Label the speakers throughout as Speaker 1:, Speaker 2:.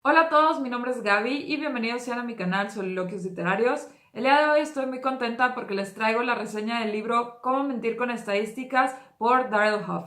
Speaker 1: Hola a todos, mi nombre es Gaby y bienvenidos sean a mi canal Soliloquios Literarios. El día de hoy estoy muy contenta porque les traigo la reseña del libro Cómo mentir con estadísticas por Daryl Huff.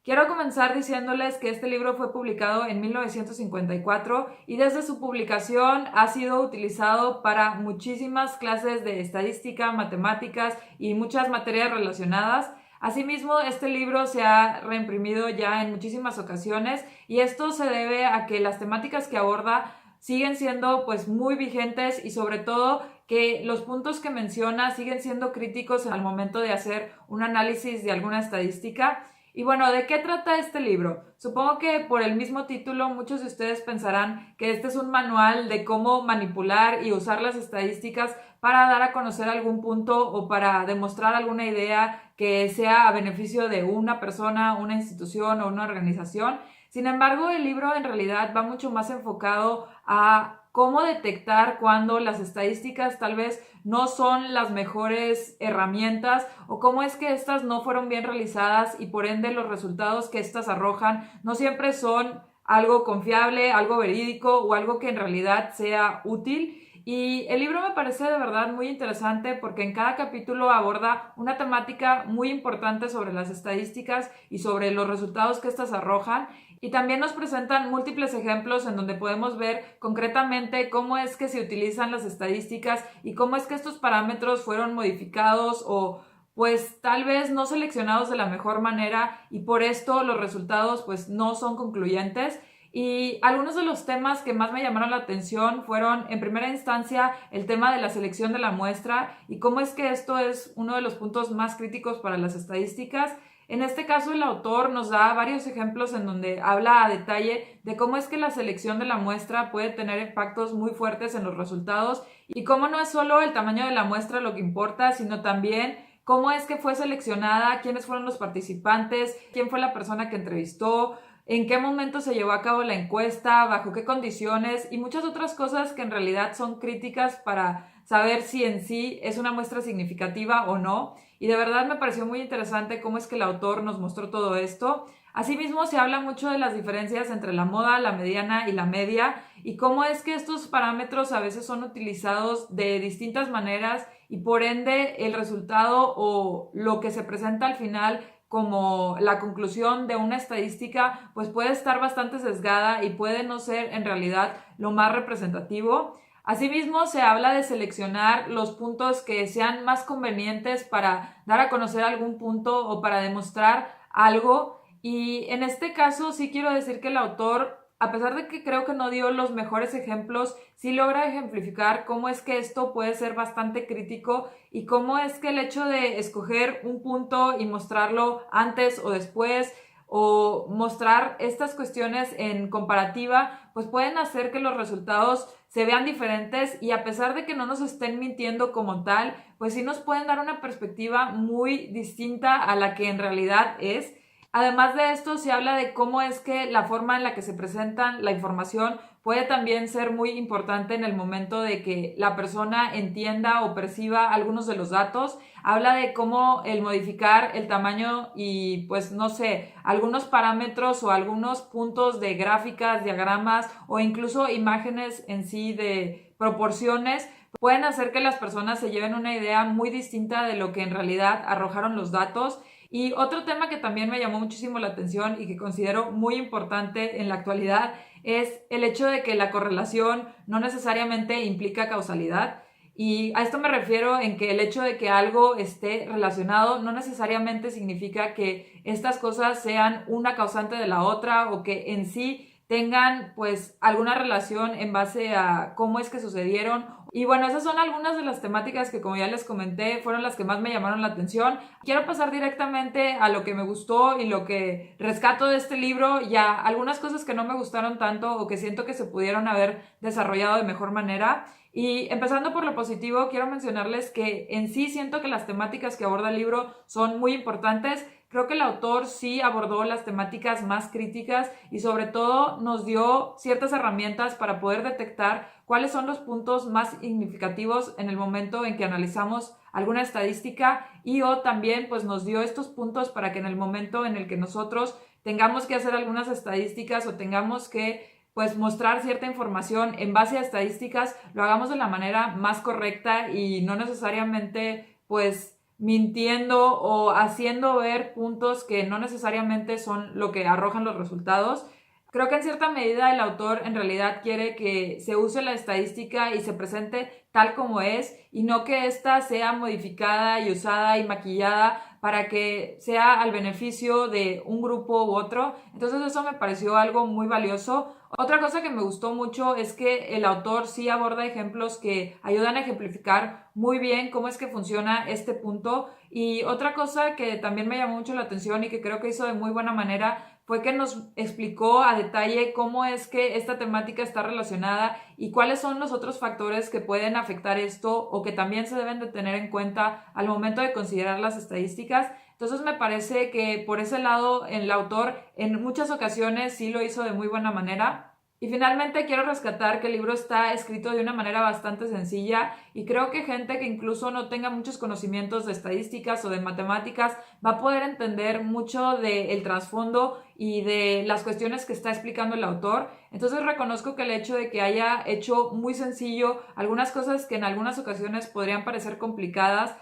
Speaker 1: Quiero comenzar diciéndoles que este libro fue publicado en 1954 y desde su publicación ha sido utilizado para muchísimas clases de estadística, matemáticas y muchas materias relacionadas. Asimismo, este libro se ha reimprimido ya en muchísimas ocasiones y esto se debe a que las temáticas que aborda siguen siendo pues muy vigentes y sobre todo que los puntos que menciona siguen siendo críticos al momento de hacer un análisis de alguna estadística. Y bueno, ¿de qué trata este libro? Supongo que por el mismo título muchos de ustedes pensarán que este es un manual de cómo manipular y usar las estadísticas para dar a conocer algún punto o para demostrar alguna idea que sea a beneficio de una persona, una institución o una organización. Sin embargo, el libro en realidad va mucho más enfocado a cómo detectar cuando las estadísticas tal vez no son las mejores herramientas o cómo es que estas no fueron bien realizadas y por ende los resultados que estas arrojan no siempre son algo confiable, algo verídico o algo que en realidad sea útil. Y el libro me parece de verdad muy interesante porque en cada capítulo aborda una temática muy importante sobre las estadísticas y sobre los resultados que estas arrojan. Y también nos presentan múltiples ejemplos en donde podemos ver concretamente cómo es que se utilizan las estadísticas y cómo es que estos parámetros fueron modificados o pues tal vez no seleccionados de la mejor manera y por esto los resultados pues no son concluyentes. Y algunos de los temas que más me llamaron la atención fueron, en primera instancia, el tema de la selección de la muestra y cómo es que esto es uno de los puntos más críticos para las estadísticas. En este caso, el autor nos da varios ejemplos en donde habla a detalle de cómo es que la selección de la muestra puede tener impactos muy fuertes en los resultados y cómo no es solo el tamaño de la muestra lo que importa, sino también cómo es que fue seleccionada, quiénes fueron los participantes, quién fue la persona que entrevistó, en qué momento se llevó a cabo la encuesta, bajo qué condiciones y muchas otras cosas que en realidad son críticas para saber si en sí es una muestra significativa o no. Y de verdad me pareció muy interesante cómo es que el autor nos mostró todo esto. Asimismo, se habla mucho de las diferencias entre la moda, la mediana y la media y cómo es que estos parámetros a veces son utilizados de distintas maneras y por ende el resultado o lo que se presenta al final como la conclusión de una estadística pues puede estar bastante sesgada y puede no ser en realidad lo más representativo. Asimismo, se habla de seleccionar los puntos que sean más convenientes para dar a conocer algún punto o para demostrar algo. Y en este caso sí quiero decir que el autor, a pesar de que creo que no dio los mejores ejemplos, sí logra ejemplificar cómo es que esto puede ser bastante crítico y cómo es que el hecho de escoger un punto y mostrarlo antes o después o mostrar estas cuestiones en comparativa, pues pueden hacer que los resultados se vean diferentes y a pesar de que no nos estén mintiendo como tal, pues sí nos pueden dar una perspectiva muy distinta a la que en realidad es. Además de esto, se habla de cómo es que la forma en la que se presentan la información puede también ser muy importante en el momento de que la persona entienda o perciba algunos de los datos. Habla de cómo el modificar el tamaño y pues no sé, algunos parámetros o algunos puntos de gráficas, diagramas o incluso imágenes en sí de proporciones pueden hacer que las personas se lleven una idea muy distinta de lo que en realidad arrojaron los datos. Y otro tema que también me llamó muchísimo la atención y que considero muy importante en la actualidad es el hecho de que la correlación no necesariamente implica causalidad. Y a esto me refiero en que el hecho de que algo esté relacionado no necesariamente significa que estas cosas sean una causante de la otra o que en sí tengan pues alguna relación en base a cómo es que sucedieron. Y bueno, esas son algunas de las temáticas que como ya les comenté fueron las que más me llamaron la atención. Quiero pasar directamente a lo que me gustó y lo que rescato de este libro y a algunas cosas que no me gustaron tanto o que siento que se pudieron haber desarrollado de mejor manera. Y empezando por lo positivo, quiero mencionarles que en sí siento que las temáticas que aborda el libro son muy importantes. Creo que el autor sí abordó las temáticas más críticas y sobre todo nos dio ciertas herramientas para poder detectar cuáles son los puntos más significativos en el momento en que analizamos alguna estadística y o también pues nos dio estos puntos para que en el momento en el que nosotros tengamos que hacer algunas estadísticas o tengamos que pues mostrar cierta información en base a estadísticas, lo hagamos de la manera más correcta y no necesariamente pues mintiendo o haciendo ver puntos que no necesariamente son lo que arrojan los resultados. Creo que en cierta medida el autor en realidad quiere que se use la estadística y se presente tal como es y no que ésta sea modificada y usada y maquillada para que sea al beneficio de un grupo u otro. Entonces eso me pareció algo muy valioso. Otra cosa que me gustó mucho es que el autor sí aborda ejemplos que ayudan a ejemplificar muy bien cómo es que funciona este punto. Y otra cosa que también me llamó mucho la atención y que creo que hizo de muy buena manera fue que nos explicó a detalle cómo es que esta temática está relacionada y cuáles son los otros factores que pueden afectar esto o que también se deben de tener en cuenta al momento de considerar las estadísticas. Entonces me parece que por ese lado el autor en muchas ocasiones sí lo hizo de muy buena manera. Y finalmente quiero rescatar que el libro está escrito de una manera bastante sencilla y creo que gente que incluso no tenga muchos conocimientos de estadísticas o de matemáticas va a poder entender mucho del trasfondo y de las cuestiones que está explicando el autor. Entonces reconozco que el hecho de que haya hecho muy sencillo algunas cosas que en algunas ocasiones podrían parecer complicadas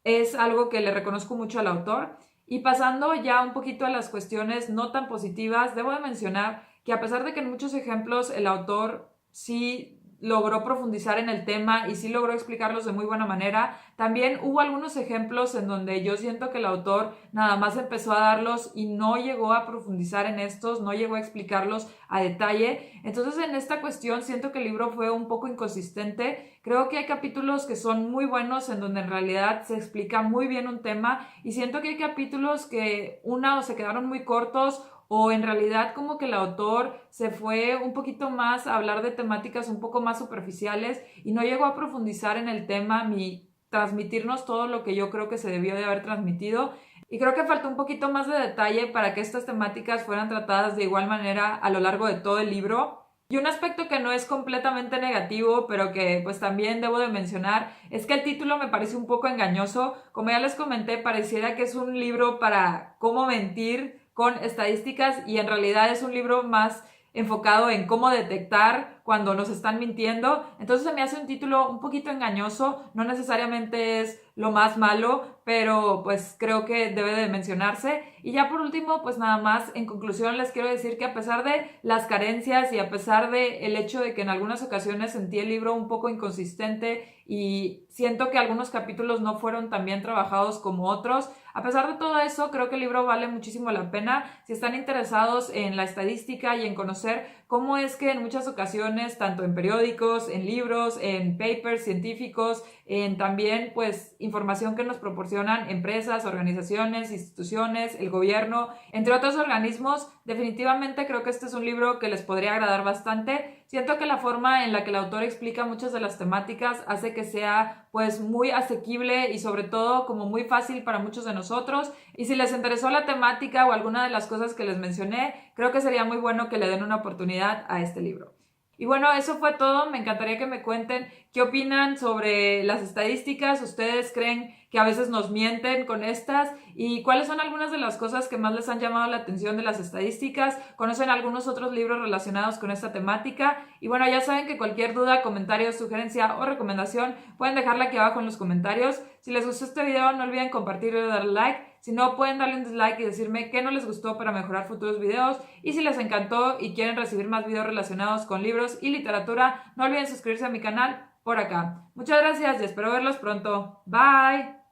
Speaker 1: es algo que le reconozco mucho al autor. Y pasando ya un poquito a las cuestiones no tan positivas, debo de mencionar que a pesar de que en muchos ejemplos el autor sí logró profundizar en el tema y sí logró explicarlos de muy buena manera, también hubo algunos ejemplos en donde yo siento que el autor nada más empezó a darlos y no llegó a profundizar en estos, no llegó a explicarlos a detalle. Entonces en esta cuestión siento que el libro fue un poco inconsistente. Creo que hay capítulos que son muy buenos en donde en realidad se explica muy bien un tema y siento que hay capítulos que o se quedaron muy cortos o en realidad como que el autor se fue un poquito más a hablar de temáticas un poco más superficiales y no llegó a profundizar en el tema ni transmitirnos todo lo que yo creo que se debió de haber transmitido. Y creo que faltó un poquito más de detalle para que estas temáticas fueran tratadas de igual manera a lo largo de todo el libro. Y un aspecto que no es completamente negativo, pero que pues también debo de mencionar, es que el título me parece un poco engañoso. Como ya les comenté, pareciera que es un libro para cómo mentir con estadísticas y en realidad es un libro más enfocado en cómo detectar cuando nos están mintiendo. Entonces se me hace un título un poquito engañoso, no necesariamente es lo más malo, pero pues creo que debe de mencionarse. Y ya por último, pues nada más, en conclusión les quiero decir que a pesar de las carencias y a pesar de el hecho de que en algunas ocasiones sentí el libro un poco inconsistente y siento que algunos capítulos no fueron tan bien trabajados como otros, a pesar de todo eso, creo que el libro vale muchísimo la pena. Si están interesados en la estadística y en conocer cómo es que en muchas ocasiones, tanto en periódicos, en libros, en papers científicos, en también pues información que nos proporcionan empresas, organizaciones, instituciones, el gobierno, entre otros organismos, definitivamente creo que este es un libro que les podría agradar bastante. Siento que la forma en la que el autor explica muchas de las temáticas hace que sea pues muy asequible y sobre todo como muy fácil para muchos de nosotros. Y si les interesó la temática o alguna de las cosas que les mencioné, creo que sería muy bueno que le den una oportunidad a este libro. Y bueno, eso fue todo. Me encantaría que me cuenten qué opinan sobre las estadísticas. ¿Ustedes creen que a veces nos mienten con estas? ¿Y cuáles son algunas de las cosas que más les han llamado la atención de las estadísticas? ¿Conocen algunos otros libros relacionados con esta temática? Y bueno, ya saben que cualquier duda, comentario, sugerencia o recomendación pueden dejarla aquí abajo en los comentarios. Si les gustó este video, no olviden compartirlo y darle like. Si no, pueden darle un dislike y decirme qué no les gustó para mejorar futuros videos. Y si les encantó y quieren recibir más videos relacionados con libros y literatura, no olviden suscribirse a mi canal por acá. Muchas gracias y espero verlos pronto. Bye.